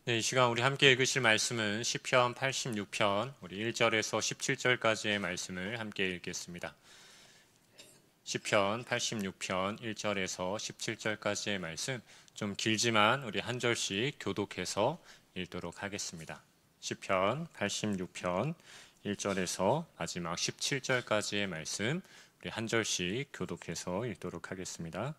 네, 이 시간 우리 함께 읽으실 말씀은 시편 86편 우리 1절에서 17절까지의 말씀을 함께 읽겠습니다. 시편 86편 1절에서 17절까지의 말씀 좀 길지만 우리 한 절씩 교독해서 읽도록 하겠습니다. 시편 86편 1절에서 마지막 17절까지의 말씀 우리 한 절씩 교독해서 읽도록 하겠습니다.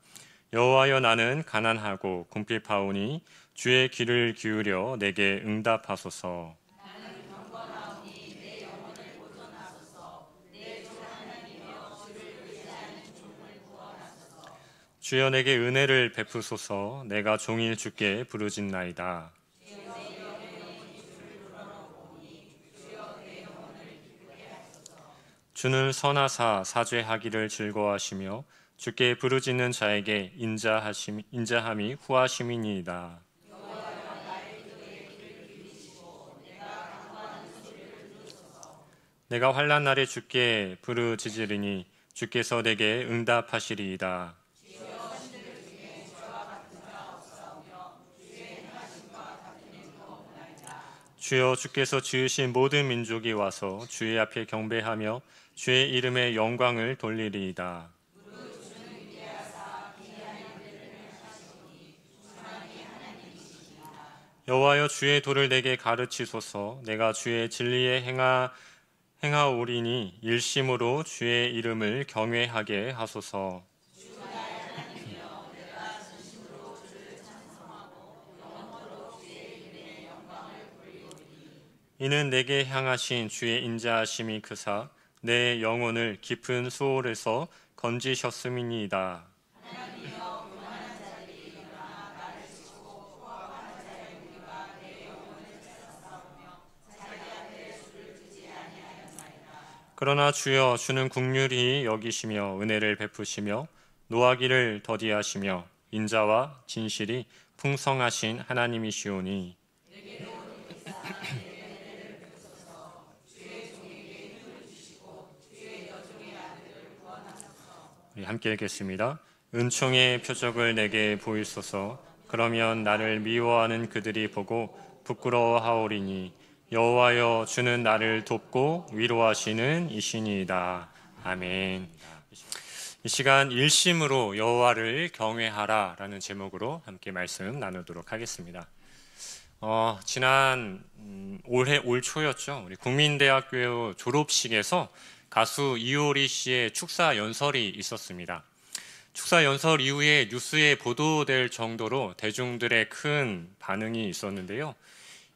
여호와여, 나는 가난하고 궁핍하오니 주의 귀를 기울여 내게 응답하소서. 나는 경건하오니 내 영혼을 보존하소서. 내 주 하나님이여, 주를 의지하는 종을 구원하소서. 주여, 내게 은혜를 베푸소서. 내가 종일 주께 부르짖나이다. 주여, 내 영혼이 주를 불러놓으니 주여, 내 영혼을 기쁘게 하소서. 주는 선하사 사죄하기를 즐거워하시며 주께 부르짖는 자에게 인자함이 후하심이니이다. 여호와여, 나의 기도에 귀를 기울이시고 내가 간구하는 소리를 들으소서. 내가 환난 날에 주께 부르짖으리니 주께서 내게 응답하시리이다. 주여, 신들 중에 저와 같은 자 없사오며 주의 행하심과 같은 일도 없나이다. 주여, 주께서 지으신 모든 민족이 와서 주의 앞에 경배하며 주의 이름의 영광을 돌리리이다. 여호와여, 주의 도를 내게 가르치소서. 내가 주의 진리에 행하오리니 일심으로 주의 이름을 경외하게 하소서. 이는 내게 향하신 주의 인자하심이 크사 내 영혼을 깊은 수월에서 건지셨음이니이다. 그러나 주여, 주는 긍휼히 여기시며 은혜를 베푸시며 노하기를 더디하시며 인자와 진실이 풍성하신 하나님이시오니. 우리 함께 읽겠습니다. 은총의 표적을 내게 보이소서. 그러면 나를 미워하는 그들이 보고 부끄러워하오리니. 여호와여, 주는 나를 돕고 위로하시는 이신이다. 아멘. 이 시간 일심으로 여호와를 경외하라 라는 제목으로 함께 말씀 나누도록 하겠습니다. 지난 올 초였죠. 우리 국민대학교 졸업식에서 가수 이효리 씨의 축사 연설이 있었습니다. 축사 연설 이후에 뉴스에 보도될 정도로 대중들의 큰 반응이 있었는데요.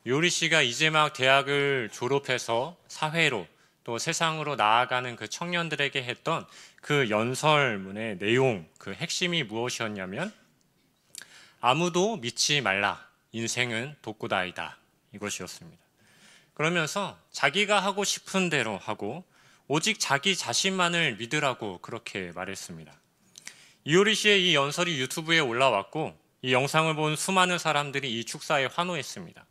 이효리 씨가 이제 막 대학을 졸업해서 사회로 또 세상으로 나아가는 그 청년들에게 했던 그 연설문의 내용, 그 핵심이 무엇이었냐면 아무도 믿지 말라. 인생은 독고다이다. 이것이었습니다. 그러면서 자기가 하고 싶은 대로 하고 오직 자기 자신만을 믿으라고 그렇게 말했습니다. 이효리 씨의 이 연설이 유튜브에 올라왔고 이 영상을 본 수많은 사람들이 이 축사에 환호했습니다.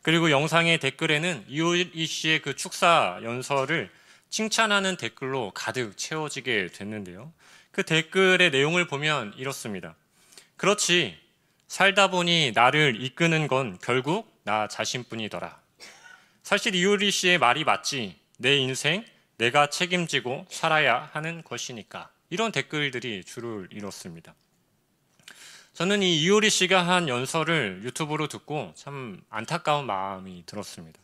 그리고 영상의 댓글에는 이효리 씨의 그 축사 연설을 칭찬하는 댓글로 가득 채워지게 됐는데요. 그 댓글의 내용을 보면 이렇습니다. 그렇지, 살다 보니 나를 이끄는 건 결국 나 자신뿐이더라. 사실 이효리 씨의 말이 맞지. 내 인생 내가 책임지고 살아야 하는 것이니까. 이런 댓글들이 줄을 이뤘습니다. 저는 이 이효리 씨가 한 연설을 유튜브로 듣고 참 안타까운 마음이 들었습니다.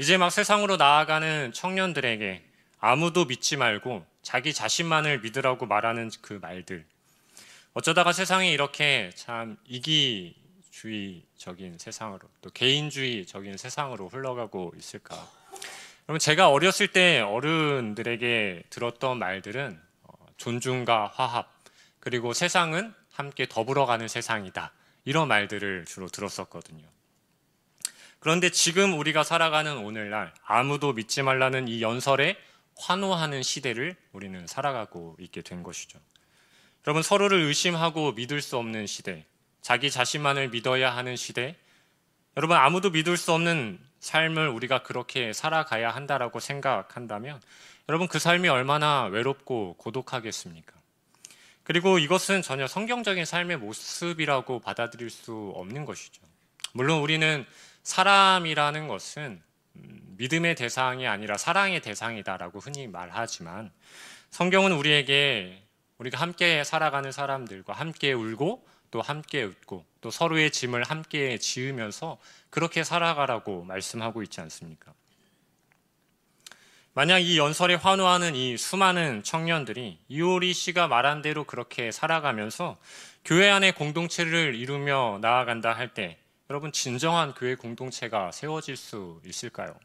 이제 막 세상으로 나아가는 청년들에게 아무도 믿지 말고 자기 자신만을 믿으라고 말하는 그 말들. 어쩌다가 세상이 이렇게 참 이기주의적인 세상으로 또 개인주의적인 세상으로 흘러가고 있을까? 여러분, 제가 어렸을 때 어른들에게 들었던 말들은 존중과 화합, 그리고 세상은 함께 더불어가는 세상이다. 이런 말들을 주로 들었었거든요. 그런데 지금 우리가 살아가는 오늘날 아무도 믿지 말라는 이 연설에 환호하는 시대를 우리는 살아가고 있게 된 것이죠. 여러분, 서로를 의심하고 믿을 수 없는 시대, 자기 자신만을 믿어야 하는 시대, 여러분, 아무도 믿을 수 없는 삶을 우리가 그렇게 살아가야 한다라고 생각한다면 여러분, 그 삶이 얼마나 외롭고 고독하겠습니까? 그리고 이것은 전혀 성경적인 삶의 모습이라고 받아들일 수 없는 것이죠. 물론 우리는 사람이라는 것은 믿음의 대상이 아니라 사랑의 대상이다라고 흔히 말하지만 성경은 우리에게 우리가 함께 살아가는 사람들과 함께 울고 또 함께 웃고 또 서로의 짐을 함께 지으면서 그렇게 살아가라고 말씀하고 있지 않습니까? 만약 이 연설에 환호하는 이 수많은 청년들이 이효리 씨가 말한 대로 그렇게 살아가면서 교회 안의 공동체를 이루며 나아간다 할 때 여러분 진정한 교회 공동체가 세워질 수 있을까요?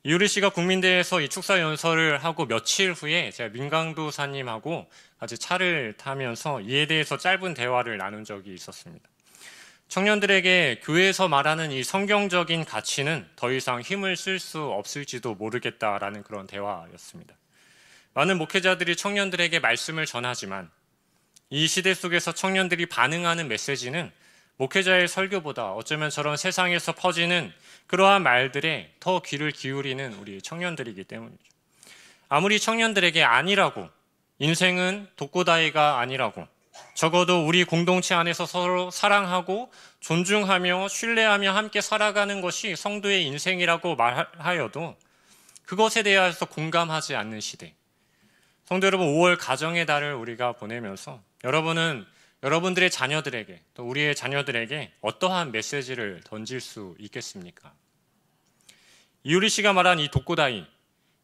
이효리 씨가 국민대에서 이 축사 연설을 하고 며칠 후에 제가 민강도 사님하고 같이 차를 타면서 이에 대해서 짧은 대화를 나눈 적이 있었습니다. 청년들에게 교회에서 말하는 이 성경적인 가치는 더 이상 힘을 쓸 수 없을지도 모르겠다라는 그런 대화였습니다. 많은 목회자들이 청년들에게 말씀을 전하지만 이 시대 속에서 청년들이 반응하는 메시지는 목회자의 설교보다 어쩌면 저런 세상에서 퍼지는 그러한 말들에 더 귀를 기울이는 우리 청년들이기 때문이죠. 아무리 청년들에게 아니라고, 인생은 독고다이가 아니라고, 적어도 우리 공동체 안에서 서로 사랑하고 존중하며 신뢰하며 함께 살아가는 것이 성도의 인생이라고 말하여도 그것에 대해서 공감하지 않는 시대. 성도 여러분, 5월 가정의 달을 우리가 보내면서 여러분들의 자녀들에게 또 우리의 자녀들에게 어떠한 메시지를 던질 수 있겠습니까? 이효리 씨가 말한 이 독고다이,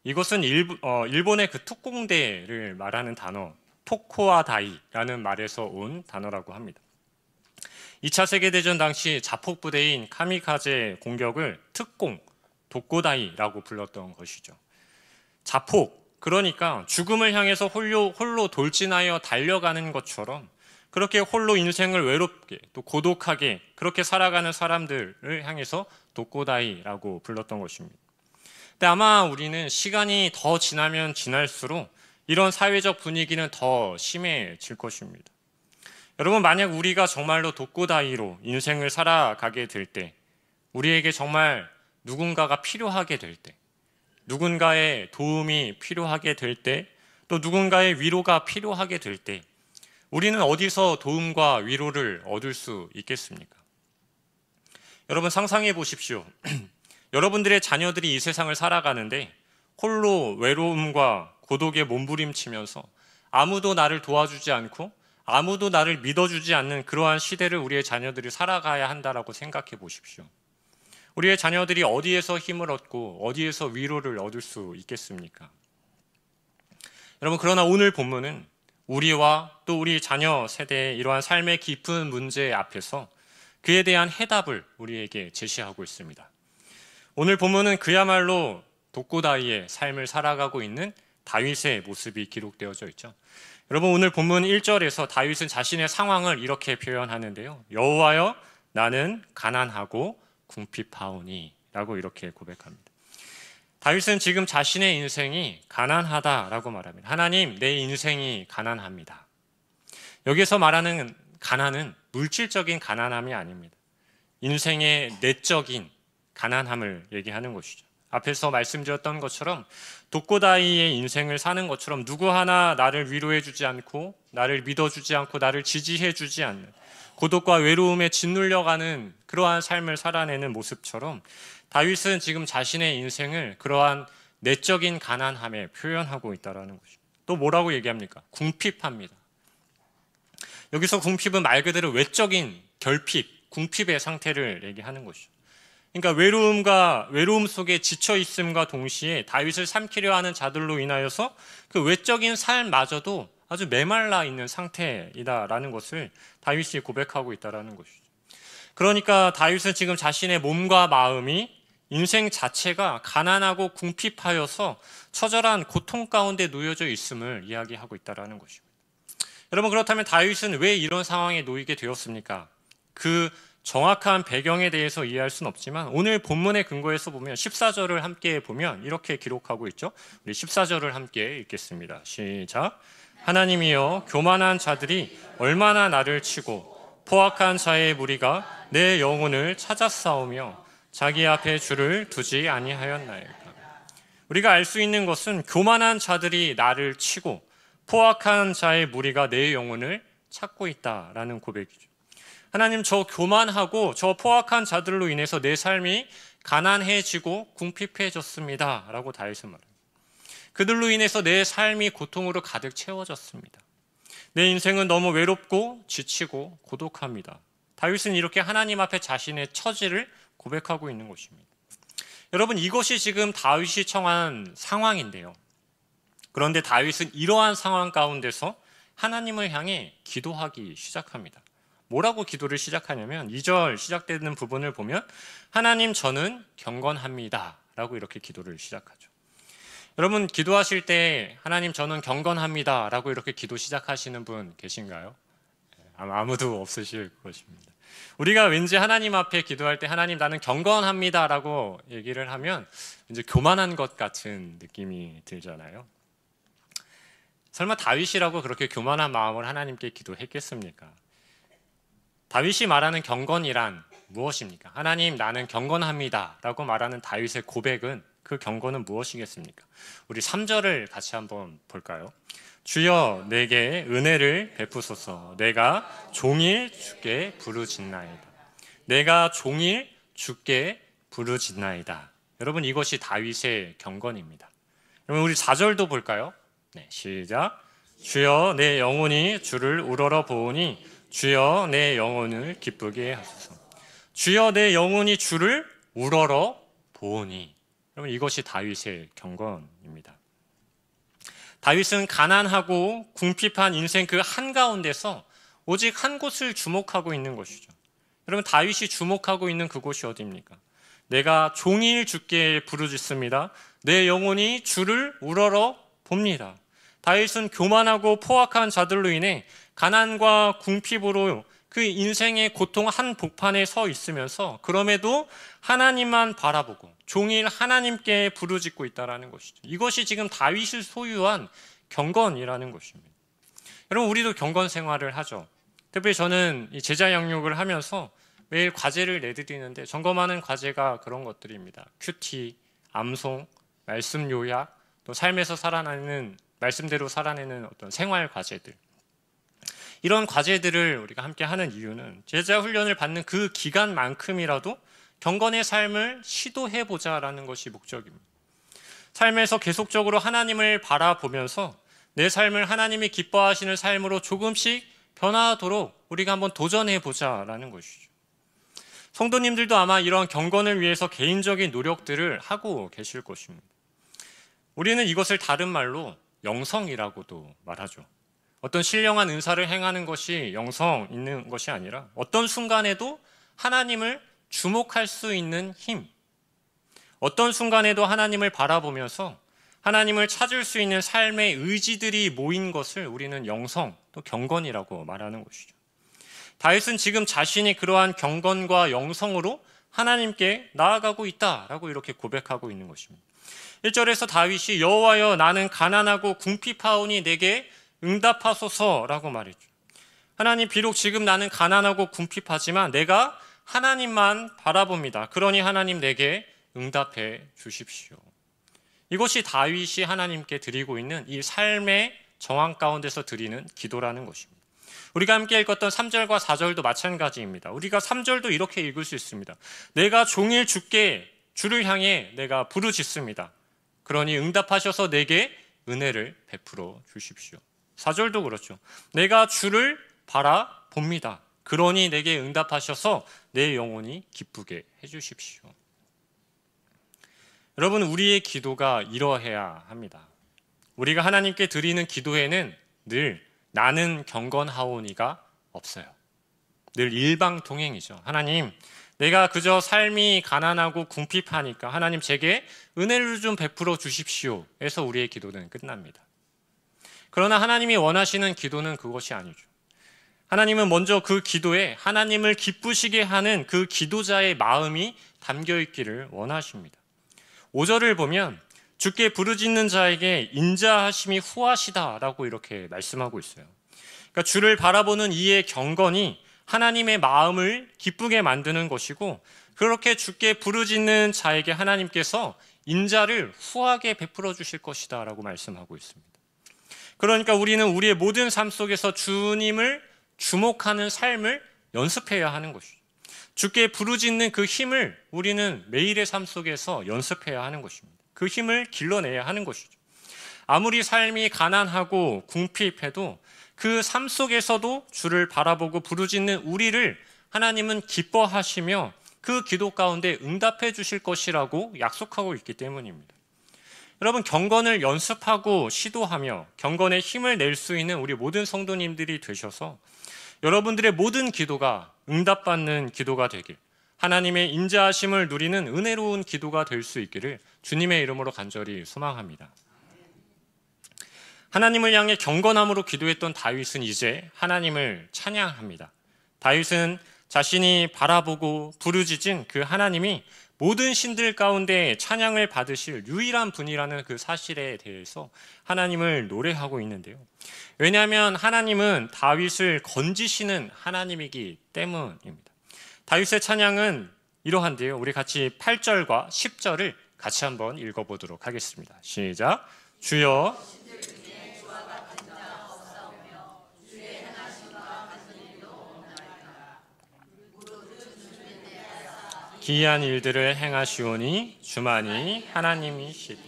이것은 일본의 그 특공대를 말하는 단어 토코와다이라는 말에서 온 단어라고 합니다. 2차 세계대전 당시 자폭부대인 카미카제 공격을 특공, 독고다이라고 불렀던 것이죠. 자폭, 그러니까 죽음을 향해서 홀로 돌진하여 달려가는 것처럼 그렇게 홀로 인생을 외롭게 또 고독하게 그렇게 살아가는 사람들을 향해서 독고다이라고 불렀던 것입니다. 근데 아마 우리는 시간이 더 지나면 지날수록 이런 사회적 분위기는 더 심해질 것입니다. 여러분, 만약 우리가 정말로 독고다이로 인생을 살아가게 될 때, 우리에게 정말 누군가가 필요하게 될 때, 누군가의 도움이 필요하게 될 때, 또 누군가의 위로가 필요하게 될 때, 우리는 어디서 도움과 위로를 얻을 수 있겠습니까? 여러분, 상상해 보십시오. 여러분들의 자녀들이 이 세상을 살아가는데 홀로 외로움과 고독에 몸부림치면서 아무도 나를 도와주지 않고 아무도 나를 믿어주지 않는 그러한 시대를 우리의 자녀들이 살아가야 한다라고 생각해 보십시오. 우리의 자녀들이 어디에서 힘을 얻고 어디에서 위로를 얻을 수 있겠습니까? 여러분, 그러나 오늘 본문은 우리와 또 우리 자녀 세대의 이러한 삶의 깊은 문제 앞에서 그에 대한 해답을 우리에게 제시하고 있습니다. 오늘 본문은 그야말로 독고다이의 삶을 살아가고 있는 다윗의 모습이 기록되어져 있죠. 여러분, 오늘 본문 1절에서 다윗은 자신의 상황을 이렇게 표현하는데요. 여호와여, 나는 가난하고 궁핍하오니 라고 이렇게 고백합니다. 다윗은 지금 자신의 인생이 가난하다라고 말합니다. 하나님, 내 인생이 가난합니다. 여기서 말하는 가난은 물질적인 가난함이 아닙니다. 인생의 내적인 가난함을 얘기하는 것이죠. 앞에서 말씀드렸던 것처럼 독고다이의 인생을 사는 것처럼 누구 하나 나를 위로해주지 않고 나를 믿어주지 않고 나를 지지해주지 않는 고독과 외로움에 짓눌려가는 그러한 삶을 살아내는 모습처럼 다윗은 지금 자신의 인생을 그러한 내적인 가난함에 표현하고 있다는 것이죠. 또 뭐라고 얘기합니까? 궁핍합니다. 여기서 궁핍은 말 그대로 외적인 결핍, 궁핍의 상태를 얘기하는 것이죠. 그러니까 외로움 속에 지쳐 있음과 동시에 다윗을 삼키려 하는 자들로 인하여서 그 외적인 삶마저도 아주 메말라 있는 상태이다라는 것을 다윗이 고백하고 있다라는 것이죠. 그러니까 다윗은 지금 자신의 몸과 마음이 인생 자체가 가난하고 궁핍하여서 처절한 고통 가운데 놓여져 있음을 이야기하고 있다라는 것입니다. 여러분, 그렇다면 다윗은 왜 이런 상황에 놓이게 되었습니까? 그 정확한 배경에 대해서 이해할 수는 없지만 오늘 본문의 근거에서 보면 14절을 함께 보면 이렇게 기록하고 있죠. 우리 14절을 함께 읽겠습니다. 시작. 하나님이여, 교만한 자들이 얼마나 나를 치고 포악한 자의 무리가 내 영혼을 찾아싸우며 자기 앞에 줄을 두지 아니하였나이까. 우리가 알 수 있는 것은 교만한 자들이 나를 치고 포악한 자의 무리가 내 영혼을 찾고 있다라는 고백이죠. 하나님, 저 교만하고 저 포악한 자들로 인해서 내 삶이 가난해지고 궁핍해졌습니다 라고 다윗은 말합니다. 그들로 인해서 내 삶이 고통으로 가득 채워졌습니다. 내 인생은 너무 외롭고 지치고 고독합니다. 다윗은 이렇게 하나님 앞에 자신의 처지를 고백하고 있는 것입니다. 여러분, 이것이 지금 다윗이 처한 상황인데요. 그런데 다윗은 이러한 상황 가운데서 하나님을 향해 기도하기 시작합니다. 뭐라고 기도를 시작하냐면 2절 시작되는 부분을 보면 하나님, 저는 경건합니다 라고 이렇게 기도를 시작하죠. 여러분, 기도하실 때 하나님, 저는 경건합니다 라고 이렇게 기도 시작하시는 분 계신가요? 아무도 없으실 것입니다. 우리가 왠지 하나님 앞에 기도할 때 하나님, 나는 경건합니다 라고 얘기를 하면 이제 교만한 것 같은 느낌이 들잖아요. 설마 다윗이라고 그렇게 교만한 마음을 하나님께 기도했겠습니까? 다윗이 말하는 경건이란 무엇입니까? 하나님, 나는 경건합니다 라고 말하는 다윗의 고백은, 그 경건은 무엇이겠습니까? 우리 3절을 같이 한번 볼까요? 주여, 내게 은혜를 베푸소서. 내가 종일 주께 부르짖나이다. 내가 종일 주께 부르짖나이다. 여러분, 이것이 다윗의 경건입니다. 여러분, 우리 4절도 볼까요? 네, 시작. 주여, 내 영혼이 주를 우러러 보오니 주여, 내 영혼을 기쁘게 하소서. 주여, 내 영혼이 주를 우러러 보오니. 여러분, 이것이 다윗의 경건입니다. 다윗은 가난하고 궁핍한 인생 그 한가운데서 오직 한 곳을 주목하고 있는 것이죠. 여러분, 다윗이 주목하고 있는 그곳이 어디입니까? 내가 종일 주께 부르짖습니다. 내 영혼이 주를 우러러 봅니다. 다윗은 교만하고 포악한 자들로 인해 가난과 궁핍으로 그 인생의 고통 한복판에 서 있으면서 그럼에도 하나님만 바라보고 종일 하나님께 부르짖고 있다는 것이죠. 이것이 지금 다윗이 소유한 경건이라는 것입니다. 여러분, 우리도 경건 생활을 하죠. 특별히 저는 이 제자 양육을 하면서 매일 과제를 내드리는데 점검하는 과제가 그런 것들입니다. 큐티, 암송, 말씀 요약, 또 삶에서 살아내는, 말씀대로 살아내는 어떤 생활 과제들. 이런 과제들을 우리가 함께 하는 이유는 제자 훈련을 받는 그 기간만큼이라도 경건의 삶을 시도해보자라는 것이 목적입니다. 삶에서 계속적으로 하나님을 바라보면서 내 삶을 하나님이 기뻐하시는 삶으로 조금씩 변화하도록 우리가 한번 도전해보자라는 것이죠. 성도님들도 아마 이런 경건을 위해서 개인적인 노력들을 하고 계실 것입니다. 우리는 이것을 다른 말로 영성이라고도 말하죠. 어떤 신령한 은사를 행하는 것이 영성 있는 것이 아니라 어떤 순간에도 하나님을 주목할 수 있는 힘, 어떤 순간에도 하나님을 바라보면서 하나님을 찾을 수 있는 삶의 의지들이 모인 것을 우리는 영성, 또 경건이라고 말하는 것이죠. 다윗은 지금 자신이 그러한 경건과 영성으로 하나님께 나아가고 있다라고 이렇게 고백하고 있는 것입니다. 1절에서 다윗이 여호와여, 나는 가난하고 궁핍하오니 내게 응답하소서라고 말했죠. 하나님, 비록 지금 나는 가난하고 궁핍하지만 내가 하나님만 바라봅니다. 그러니 하나님, 내게 응답해 주십시오. 이것이 다윗이 하나님께 드리고 있는 이 삶의 정황 가운데서 드리는 기도라는 것입니다. 우리가 함께 읽었던 3절과 4절도 마찬가지입니다. 우리가 3절도 이렇게 읽을 수 있습니다. 내가 종일 주를 향해 내가 부르짖습니다. 그러니 응답하셔서 내게 은혜를 베풀어 주십시오. 4절도 그렇죠. 내가 주를 바라봅니다. 그러니 내게 응답하셔서 내 영혼이 기쁘게 해주십시오. 여러분, 우리의 기도가 이러해야 합니다. 우리가 하나님께 드리는 기도에는 늘 나는 경건하오니가 없어요. 늘 일방통행이죠. 하나님, 내가 그저 삶이 가난하고 궁핍하니까 하나님 제게 은혜를 좀 베풀어 주십시오 에서 우리의 기도는 끝납니다. 그러나 하나님이 원하시는 기도는 그것이 아니죠. 하나님은 먼저 그 기도에 하나님을 기쁘시게 하는 그 기도자의 마음이 담겨 있기를 원하십니다. 5절을 보면 주께 부르짖는 자에게 인자하심이 후하시다라고 이렇게 말씀하고 있어요. 그러니까 주를 바라보는 이의 경건이 하나님의 마음을 기쁘게 만드는 것이고, 그렇게 주께 부르짖는 자에게 하나님께서 인자를 후하게 베풀어 주실 것이다 라고 말씀하고 있습니다. 그러니까 우리는 우리의 모든 삶 속에서 주님을 주목하는 삶을 연습해야 하는 것이죠. 주께 부르짖는 그 힘을 우리는 매일의 삶 속에서 연습해야 하는 것입니다. 그 힘을 길러내야 하는 것이죠. 아무리 삶이 가난하고 궁핍해도 그 삶 속에서도 주를 바라보고 부르짖는 우리를 하나님은 기뻐하시며 그 기도 가운데 응답해 주실 것이라고 약속하고 있기 때문입니다. 여러분, 경건을 연습하고 시도하며 경건의 힘을 낼 수 있는 우리 모든 성도님들이 되셔서 여러분들의 모든 기도가 응답받는 기도가 되길, 하나님의 인자하심을 누리는 은혜로운 기도가 될 수 있기를 주님의 이름으로 간절히 소망합니다. 하나님을 향해 경건함으로 기도했던 다윗은 이제 하나님을 찬양합니다. 다윗은 자신이 바라보고 부르짖은 그 하나님이 모든 신들 가운데 찬양을 받으실 유일한 분이라는 그 사실에 대해서 하나님을 노래하고 있는데요. 왜냐하면 하나님은 다윗을 건지시는 하나님이기 때문입니다. 다윗의 찬양은 이러한데요. 우리 같이 8절과 10절을 같이 한번 읽어보도록 하겠습니다. 시작. 주여 기이한 일들을 행하시오니 주만이 하나님이시다.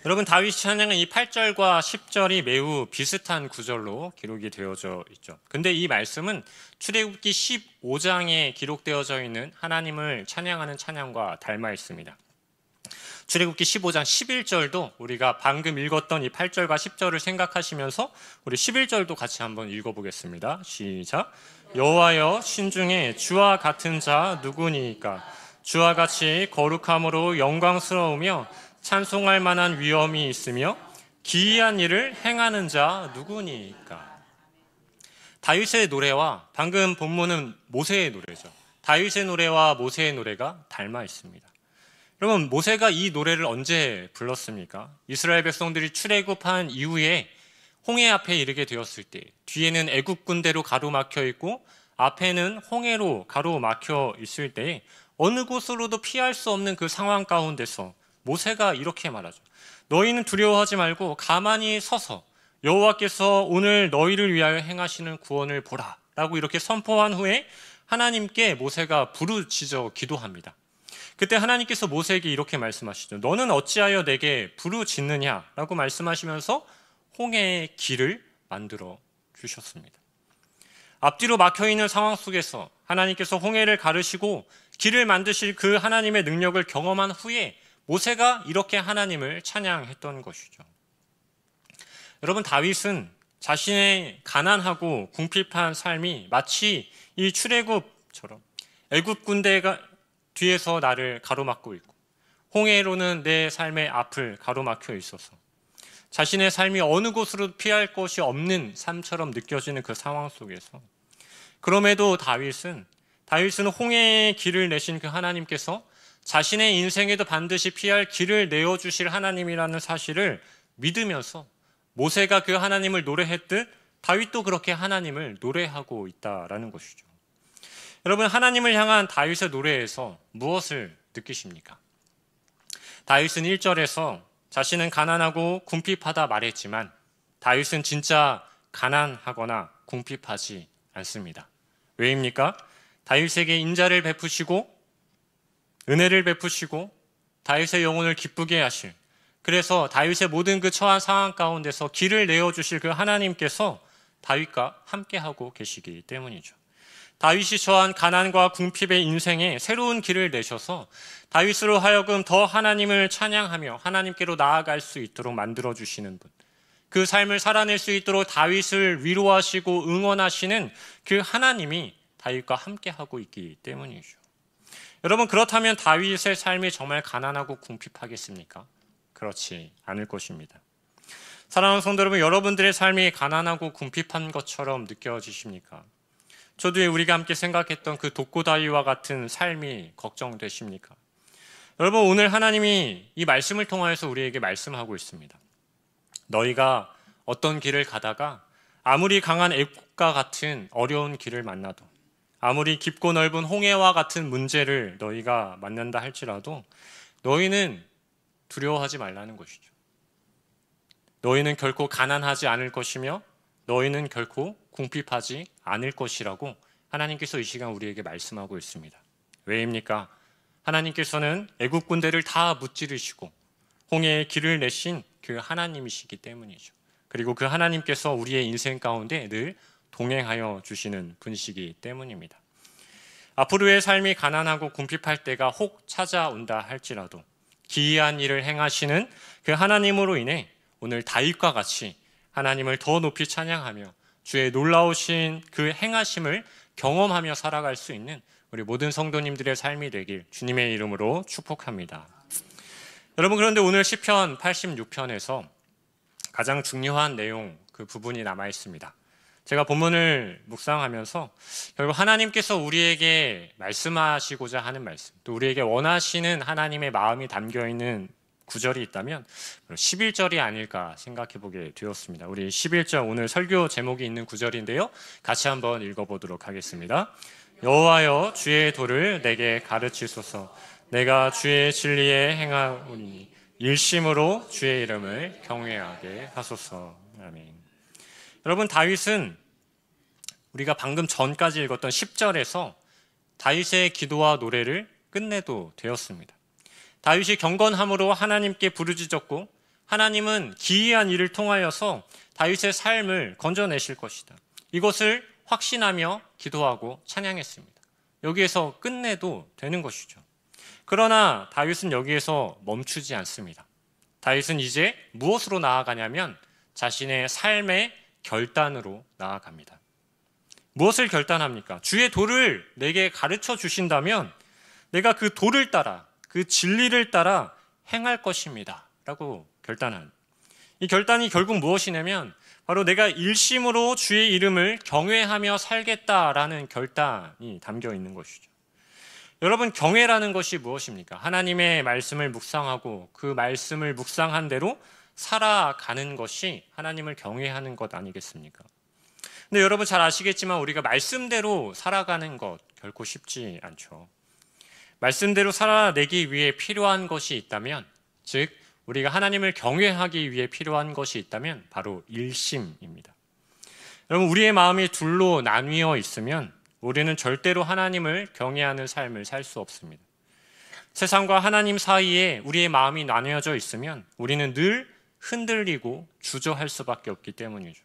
여러분, 다윗 찬양은 이 8절과 10절이 매우 비슷한 구절로 기록이 되어져 있죠. 근데 이 말씀은 출애굽기 15장에 기록되어져 있는 하나님을 찬양하는 찬양과 닮아 있습니다. 출애굽기 15장 11절도 우리가 방금 읽었던 이 8절과 10절을 생각하시면서 우리 11절도 같이 한번 읽어보겠습니다. 시작. 여호와여, 신중에 주와 같은 자 누구니이까? 주와 같이 거룩함으로 영광스러우며 찬송할 만한 위엄이 있으며 기이한 일을 행하는 자 누구니이까? 다윗의 노래와 방금 본문은 모세의 노래죠. 다윗의 노래와 모세의 노래가 닮아 있습니다. 여러분, 모세가 이 노래를 언제 불렀습니까? 이스라엘 백성들이 출애굽한 이후에 홍해 앞에 이르게 되었을 때, 뒤에는 애굽 군대로 가로막혀 있고 앞에는 홍해로 가로막혀 있을 때 어느 곳으로도 피할 수 없는 그 상황 가운데서 모세가 이렇게 말하죠. 너희는 두려워하지 말고 가만히 서서 여호와께서 오늘 너희를 위하여 행하시는 구원을 보라 라고 이렇게 선포한 후에 하나님께 모세가 부르짖어 기도합니다. 그때 하나님께서 모세에게 이렇게 말씀하시죠. 너는 어찌하여 내게 부르짖느냐 라고 말씀하시면서 홍해의 길을 만들어 주셨습니다. 앞뒤로 막혀있는 상황 속에서 하나님께서 홍해를 가르시고 길을 만드실 그 하나님의 능력을 경험한 후에 모세가 이렇게 하나님을 찬양했던 것이죠. 여러분, 다윗은 자신의 가난하고 궁핍한 삶이 마치 이 출애굽처럼 애굽 군대가 뒤에서 나를 가로막고 있고 홍해로는 내 삶의 앞을 가로막혀 있어서 자신의 삶이 어느 곳으로 피할 곳이 없는 삶처럼 느껴지는 그 상황 속에서 그럼에도 다윗은 홍해의 길을 내신 그 하나님께서 자신의 인생에도 반드시 피할 길을 내어주실 하나님이라는 사실을 믿으면서 모세가 그 하나님을 노래했듯 다윗도 그렇게 하나님을 노래하고 있다라는 것이죠. 여러분, 하나님을 향한 다윗의 노래에서 무엇을 느끼십니까? 다윗은 1절에서 자신은 가난하고 궁핍하다 말했지만 다윗은 진짜 가난하거나 궁핍하지 않습니다. 왜입니까? 다윗에게 인자를 베푸시고 은혜를 베푸시고 다윗의 영혼을 기쁘게 하실, 그래서 다윗의 모든 그 처한 상황 가운데서 길을 내어주실 그 하나님께서 다윗과 함께하고 계시기 때문이죠. 다윗이 처한 가난과 궁핍의 인생에 새로운 길을 내셔서 다윗으로 하여금 더 하나님을 찬양하며 하나님께로 나아갈 수 있도록 만들어주시는 분, 그 삶을 살아낼 수 있도록 다윗을 위로하시고 응원하시는 그 하나님이 다윗과 함께하고 있기 때문이죠. 여러분, 그렇다면 다윗의 삶이 정말 가난하고 궁핍하겠습니까? 그렇지 않을 것입니다. 사랑하는 성도 여러분, 여러분들의 삶이 가난하고 궁핍한 것처럼 느껴지십니까? 초두에 우리가 함께 생각했던 그 독고다이와 같은 삶이 걱정되십니까? 여러분, 오늘 하나님이 이 말씀을 통하여서 우리에게 말씀하고 있습니다. 너희가 어떤 길을 가다가 아무리 강한 애국과 같은 어려운 길을 만나도, 아무리 깊고 넓은 홍해와 같은 문제를 너희가 만난다 할지라도 너희는 두려워하지 말라는 것이죠. 너희는 결코 가난하지 않을 것이며 너희는 결코 궁핍하지 않을 것이라고 하나님께서 이 시간 우리에게 말씀하고 있습니다. 왜입니까? 하나님께서는 애국 군대를 다 무찌르시고 홍해의 길을 내신 그 하나님이시기 때문이죠. 그리고 그 하나님께서 우리의 인생 가운데 늘 동행하여 주시는 분이시기 때문입니다. 앞으로의 삶이 가난하고 궁핍할 때가 혹 찾아온다 할지라도 기이한 일을 행하시는 그 하나님으로 인해 오늘 다윗과 같이 하나님을 더 높이 찬양하며 주의 놀라우신 그 행하심을 경험하며 살아갈 수 있는 우리 모든 성도님들의 삶이 되길 주님의 이름으로 축복합니다. 여러분, 그런데 오늘 시편 86편에서 가장 중요한 내용 그 부분이 남아 있습니다. 제가 본문을 묵상하면서 결국 하나님께서 우리에게 말씀하시고자 하는 말씀, 또 우리에게 원하시는 하나님의 마음이 담겨있는 구절이 있다면 11절이 아닐까 생각해 보게 되었습니다. 우리 11절 오늘 설교 제목이 있는 구절인데요, 같이 한번 읽어보도록 하겠습니다. 여호와여 주의 도를 내게 가르치소서. 내가 주의 진리에 행하오니 일심으로 주의 이름을 경외하게 하소서. 아멘. 여러분, 다윗은 우리가 방금 전까지 읽었던 10절에서 다윗의 기도와 노래를 끝내도 되었습니다. 다윗이 경건함으로 하나님께 부르짖었고 하나님은 기이한 일을 통하여서 다윗의 삶을 건져내실 것이다. 이것을 확신하며 기도하고 찬양했습니다. 여기에서 끝내도 되는 것이죠. 그러나 다윗은 여기에서 멈추지 않습니다. 다윗은 이제 무엇으로 나아가냐면 자신의 삶의 결단으로 나아갑니다. 무엇을 결단합니까? 주의 도를 내게 가르쳐 주신다면 내가 그 도를 따라, 그 진리를 따라 행할 것입니다 라고 결단한, 이 결단이 결국 무엇이냐면 바로 내가 일심으로 주의 이름을 경외하며 살겠다라는 결단이 담겨 있는 것이죠. 여러분, 경외라는 것이 무엇입니까? 하나님의 말씀을 묵상하고 그 말씀을 묵상한 대로 살아가는 것이 하나님을 경외하는 것 아니겠습니까? 근데 여러분 잘 아시겠지만 우리가 말씀대로 살아가는 것 결코 쉽지 않죠. 말씀대로 살아내기 위해 필요한 것이 있다면, 즉 우리가 하나님을 경외하기 위해 필요한 것이 있다면 바로 일심입니다. 여러분, 우리의 마음이 둘로 나뉘어 있으면 우리는 절대로 하나님을 경외하는 삶을 살 수 없습니다. 세상과 하나님 사이에 우리의 마음이 나뉘어져 있으면 우리는 늘 흔들리고 주저할 수밖에 없기 때문이죠.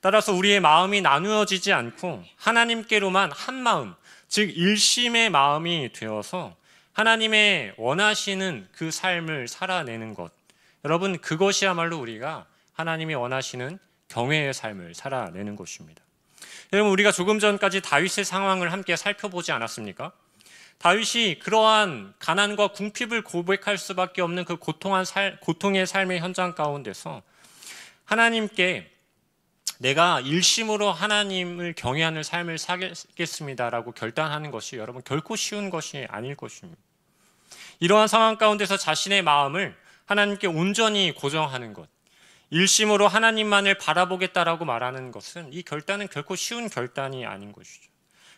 따라서 우리의 마음이 나누어지지 않고 하나님께로만 한 마음, 즉 일심의 마음이 되어서 하나님의 원하시는 그 삶을 살아내는 것, 여러분 그것이야말로 우리가 하나님이 원하시는 경외의 삶을 살아내는 것입니다. 여러분, 우리가 조금 전까지 다윗의 상황을 함께 살펴보지 않았습니까? 다윗이 그러한 가난과 궁핍을 고백할 수밖에 없는 그 고통의 삶의 현장 가운데서 하나님께 내가 일심으로 하나님을 경외하는 삶을 살겠습니다라고 결단하는 것이 여러분 결코 쉬운 것이 아닐 것입니다. 이러한 상황 가운데서 자신의 마음을 하나님께 온전히 고정하는 것, 일심으로 하나님만을 바라보겠다라고 말하는 것은, 이 결단은 결코 쉬운 결단이 아닌 것이죠.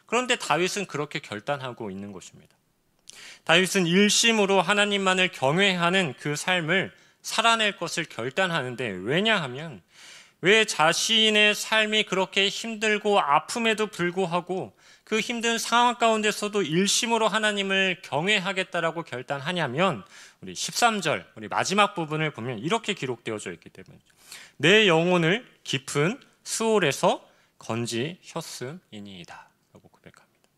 그런데 다윗은 그렇게 결단하고 있는 것입니다. 다윗은 일심으로 하나님만을 경외하는 그 삶을 살아낼 것을 결단하는데, 왜냐하면 왜 자신의 삶이 그렇게 힘들고 아픔에도 불구하고 그 힘든 상황 가운데서도 일심으로 하나님을 경외하겠다라고 결단하냐면, 우리 13절, 우리 마지막 부분을 보면 이렇게 기록되어져 있기 때문에 내 영혼을 깊은 수월에서 건지셨음이니이다 라고 고백합니다.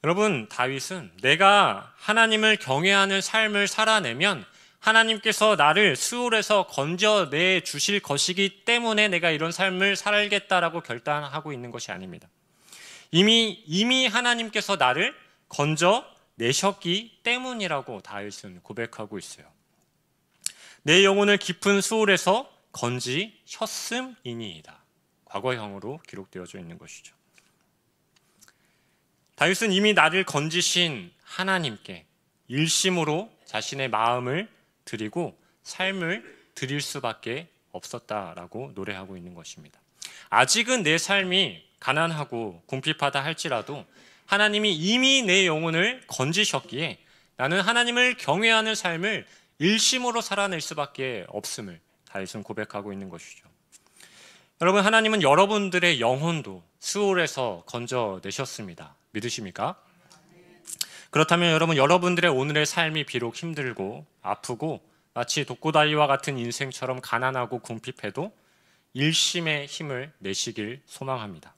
여러분, 다윗은 내가 하나님을 경외하는 삶을 살아내면 하나님께서 나를 수월에서 건져내 주실 것이기 때문에 내가 이런 삶을 살겠다라고 결단하고 있는 것이 아닙니다. 이미 하나님께서 나를 건져내셨기 때문이라고 다윗은 고백하고 있어요. 내 영혼을 깊은 수월에서 건지셨음이니이다. 과거형으로 기록되어져 있는 것이죠. 다윗은 이미 나를 건지신 하나님께 일심으로 자신의 마음을 드리고 삶을 드릴 수밖에 없었다라고 노래하고 있는 것입니다. 아직은 내 삶이 가난하고 궁핍하다 할지라도 하나님이 이미 내 영혼을 건지셨기에 나는 하나님을 경외하는 삶을 일심으로 살아낼 수밖에 없음을 다윗은 고백하고 있는 것이죠. 여러분, 하나님은 여러분들의 영혼도 스올에서 건져내셨습니다. 믿으십니까? 그렇다면 여러분들의 오늘의 삶이 비록 힘들고 아프고 마치 독고다이와 같은 인생처럼 가난하고 궁핍해도 일심의 힘을 내시길 소망합니다.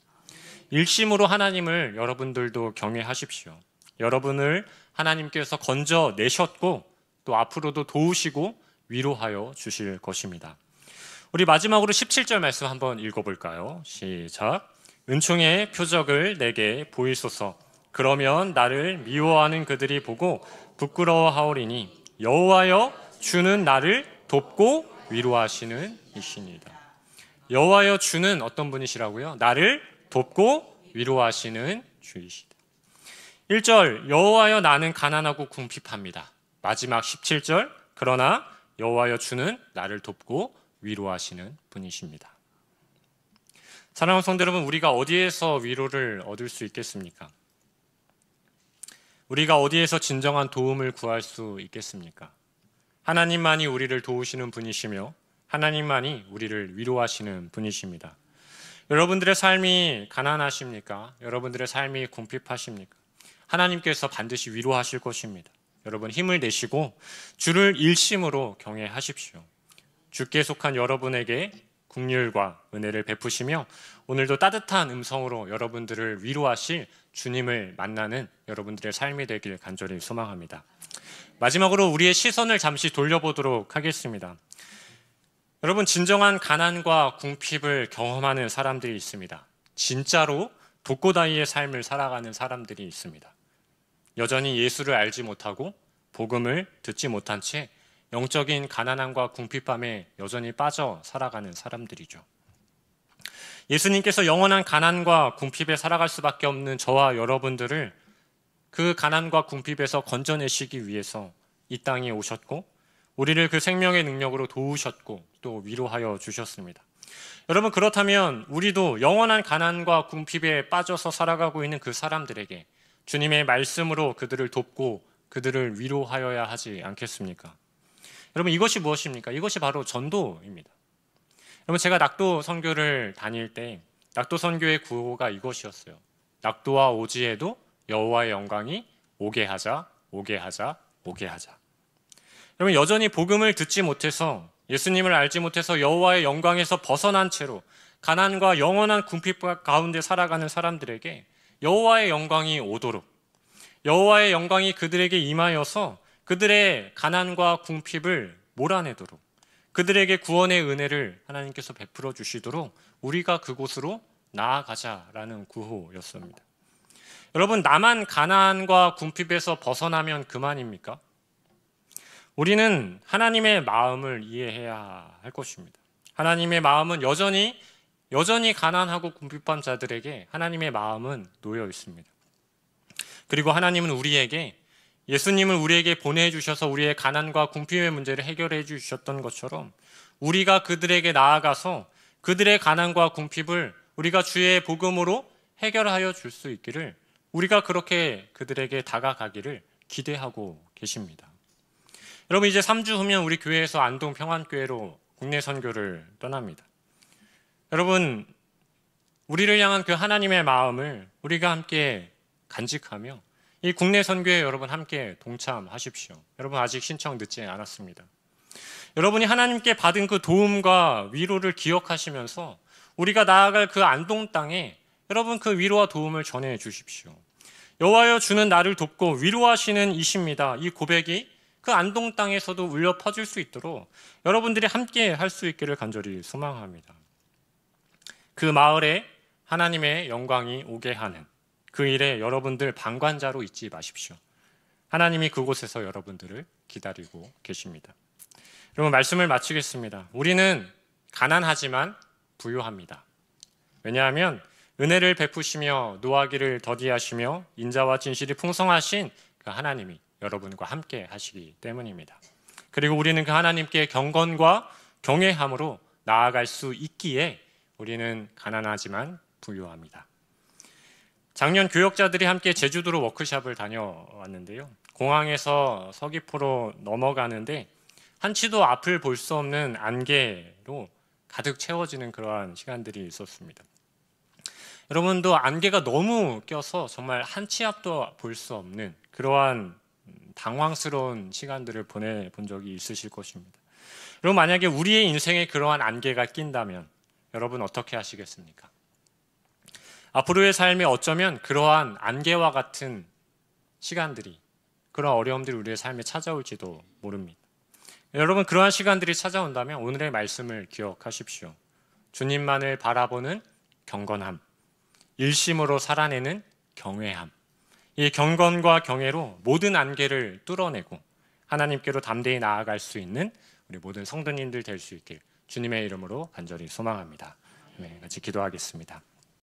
일심으로 하나님을 여러분들도 경외하십시오. 여러분을 하나님께서 건져내셨고 또 앞으로도 도우시고 위로하여 주실 것입니다. 우리 마지막으로 17절 말씀 한번 읽어볼까요? 시작. 은총의 표적을 내게 보이소서. 그러면 나를 미워하는 그들이 보고 부끄러워하오리니 여호와여 주는 나를 돕고 위로하시는 이시니이다. 여호와여 주는 어떤 분이시라고요? 나를 돕고 위로하시는 주이시다. 1절 여호와여 나는 가난하고 궁핍합니다. 마지막 17절 그러나 여호와여 주는 나를 돕고 위로하시는 분이십니다. 사랑하는 성도 여러분, 우리가 어디에서 위로를 얻을 수 있겠습니까? 우리가 어디에서 진정한 도움을 구할 수 있겠습니까? 하나님만이 우리를 도우시는 분이시며 하나님만이 우리를 위로하시는 분이십니다. 여러분들의 삶이 가난하십니까? 여러분들의 삶이 궁핍하십니까? 하나님께서 반드시 위로하실 것입니다. 여러분 힘을 내시고 주를 일심으로 경외하십시오. 주께 속한 여러분에게 긍휼과 은혜를 베푸시며 오늘도 따뜻한 음성으로 여러분들을 위로하실 주님을 만나는 여러분들의 삶이 되길 간절히 소망합니다. 마지막으로 우리의 시선을 잠시 돌려보도록 하겠습니다. 여러분, 진정한 가난과 궁핍을 경험하는 사람들이 있습니다. 진짜로 독고다이의 삶을 살아가는 사람들이 있습니다. 여전히 예수를 알지 못하고 복음을 듣지 못한 채 영적인 가난함과 궁핍함에 여전히 빠져 살아가는 사람들이죠. 예수님께서 영원한 가난과 궁핍에 살아갈 수밖에 없는 저와 여러분들을 그 가난과 궁핍에서 건져내시기 위해서 이 땅에 오셨고 우리를 그 생명의 능력으로 도우셨고 또 위로하여 주셨습니다. 여러분, 그렇다면 우리도 영원한 가난과 궁핍에 빠져서 살아가고 있는 그 사람들에게 주님의 말씀으로 그들을 돕고 그들을 위로하여야 하지 않겠습니까? 여러분, 이것이 무엇입니까? 이것이 바로 전도입니다. 여러분, 제가 낙도 선교를 다닐 때 낙도 선교의 구호가 이것이었어요. 낙도와 오지에도 여호와의 영광이 오게 하자, 오게 하자, 오게 하자. 여러분, 여전히 복음을 듣지 못해서 예수님을 알지 못해서 여호와의 영광에서 벗어난 채로 가난과 영원한 궁핍 가운데 살아가는 사람들에게 여호와의 영광이 오도록, 여호와의 영광이 그들에게 임하여서 그들의 가난과 궁핍을 몰아내도록, 그들에게 구원의 은혜를 하나님께서 베풀어 주시도록 우리가 그곳으로 나아가자라는 구호였습니다. 여러분, 나만 가난과 궁핍에서 벗어나면 그만입니까? 우리는 하나님의 마음을 이해해야 할 것입니다. 하나님의 마음은 여전히 가난하고 궁핍한 자들에게 하나님의 마음은 놓여 있습니다. 그리고 하나님은 우리에게 예수님을 우리에게 보내주셔서 우리의 가난과 궁핍의 문제를 해결해 주셨던 것처럼 우리가 그들에게 나아가서 그들의 가난과 궁핍을 우리가 주의 복음으로 해결하여 줄 수 있기를, 우리가 그렇게 그들에게 다가가기를 기대하고 계십니다. 여러분, 이제 3주 후면 우리 교회에서 안동 평안교회로 국내 선교를 떠납니다. 여러분, 우리를 향한 그 하나님의 마음을 우리가 함께 간직하며 이 국내 선교에 여러분 함께 동참하십시오. 여러분, 아직 신청 늦지 않았습니다. 여러분이 하나님께 받은 그 도움과 위로를 기억하시면서 우리가 나아갈 그 안동 땅에 여러분 그 위로와 도움을 전해 주십시오. 여호와여 주는 나를 돕고 위로하시는 이십니다. 이 고백이 그 안동 땅에서도 울려 퍼질 수 있도록 여러분들이 함께 할 수 있기를 간절히 소망합니다. 그 마을에 하나님의 영광이 오게 하는 그 일에 여러분들 방관자로 있지 마십시오. 하나님이 그곳에서 여러분들을 기다리고 계십니다. 여러분, 말씀을 마치겠습니다. 우리는 가난하지만 부유합니다. 왜냐하면 은혜를 베푸시며 노하기를 더디하시며 인자와 진실이 풍성하신 그 하나님이 여러분과 함께 하시기 때문입니다. 그리고 우리는 그 하나님께 경건과 경외함으로 나아갈 수 있기에 우리는 가난하지만 부유합니다. 작년 교역자들이 함께 제주도로 워크숍을 다녀왔는데요. 공항에서 서귀포로 넘어가는데 한치도 앞을 볼 수 없는 안개로 가득 채워지는 그러한 시간들이 있었습니다. 여러분도 안개가 너무 껴서 정말 한 치 앞도 볼 수 없는 그러한 당황스러운 시간들을 보내본 적이 있으실 것입니다. 여러분, 만약에 우리의 인생에 그러한 안개가 낀다면 여러분 어떻게 하시겠습니까? 앞으로의 삶에 어쩌면 그러한 안개와 같은 시간들이, 그런 어려움들이 우리의 삶에 찾아올지도 모릅니다. 여러분, 그러한 시간들이 찾아온다면 오늘의 말씀을 기억하십시오. 주님만을 바라보는 경건함, 일심으로 살아내는 경외함, 이 경건과 경외로 모든 안개를 뚫어내고 하나님께로 담대히 나아갈 수 있는 우리 모든 성도님들 될 수 있길 주님의 이름으로 간절히 소망합니다. 네, 같이 기도하겠습니다.